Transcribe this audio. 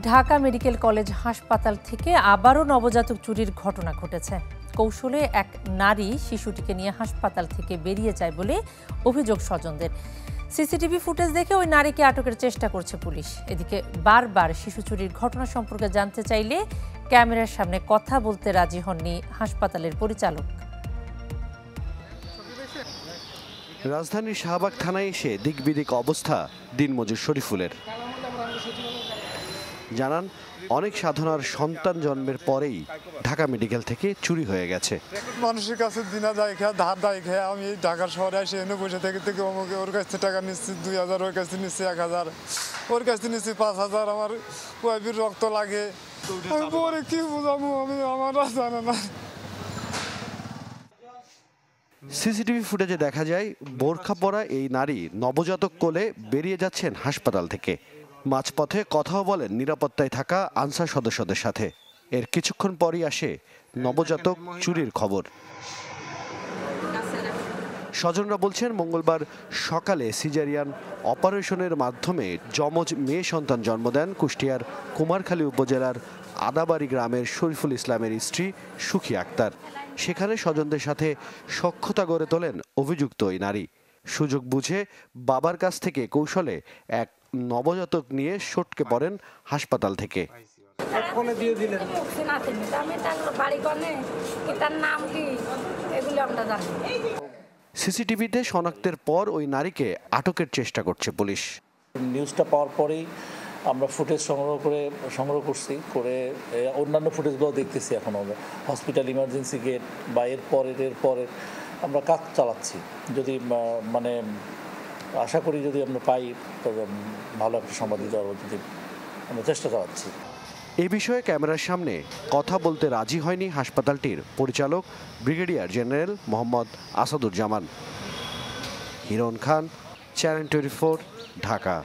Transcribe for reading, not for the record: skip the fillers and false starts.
Dhaka medical college হাসপাতাল থেকে আবারও নবজাতক চুরির ঘটনা ঘটেছে। কৌশলে এক নারী শিশুটিকে নিয়ে হাসপাতাল থেকে বেরিয়ে যায় বলে অভিযোগ স্বজনদের। সিসিটিভি ফুটেজ দেখে ওই নারীকে আটকের চেষ্টা করছে পুলিশ। এদিকে বারবার শিশু চুরির ঘটনা সম্পর্কে জানতে চাইলে ক্যামেরার সামনে কথা বলতে রাজি হননি হাসপাতালের পরিচালক। রাজধানীর শাহবাগ থানায় এসে দিকবিদিক অবস্থা দিনমজুর শরীফুলের। জানান, অনেক সাধনার সন্তান জন্মের পরেই ঢাকা মেডিকেল থেকে চুরি হয়ে গেছে। মানুষের কাছে দিনা দায় খেয়ে ধার দায় খেয়ে আমি ঢাকার শহরে এসে এনে বসে থেকে আমাকে ওর কাছ থেকে টাকা নিচ্ছি 2000, ওর কাছে নিচ্ছি 1000, ওর কাছে নিচ্ছি 5000। আমার ওয়াইফের রক্ত লাগে, আমি পরে কি বুঝাবো, আমি আমার জানা না। সিসিটিভি ফুটেজে দেখা যায় বোরখা পরা এই নারী নবজাতক কোলে বেরিয়ে যাচ্ছেন হাসপাতাল থেকে। মাঝপথে কথাও বলেন নিরাপত্তায় থাকা আনসার সদস্যদের সাথে। এর কিছুক্ষণ পরই আসে নবজাতক চুরির খবর। স্বজনরা বলছেন, মঙ্গলবার সকালে সিজারিয়ান অপারেশনের মাধ্যমে যমজ মেয়ে সন্তান জন্ম দেন কুষ্টিয়ার কুমারখালী উপজেলার আদাবাড়ি গ্রামের শরীফুল ইসলামের স্ত্রী সুখী আক্তার। সেখানে স্বজনদের সাথে সখ্যতা গড়ে তোলেন অভিযুক্ত ওই নারী। সুযোগ বুঝে বাবার কাছ থেকে কৌশলে এক নবজাতক নিয়ে সটকে পড়েন হাসপাতাল থেকে। সিসিটিভিতে শনাক্তের পর ওই নারীকে আটকের চেষ্টা করছে পুলিশ। নিউজটা পাওয়ার পরেই আমরা ফুটেজ সংগ্রহ করে অন্যান্য ফুটেজগুলো দেখতেছি। এখন আমরা হসপিটাল ইমার্জেন্সি গেট বা এর পরের আমরা কাজ চালাচ্ছি। যদি আশা করি যদি আমরা পাই তবে ভালো একটা সংবাদ দিতে পারবো, যদি আমরা চেষ্টা চালাচ্ছি। এই বিষয়ে ক্যামেরার সামনে কথা বলতে রাজি হয়নি হাসপাতালটির পরিচালক ব্রিগেডিয়ার জেনারেল মোহাম্মদ আসাদুজ্জামান। হিরণ খান, চ্যানেল 24, ঢাকা।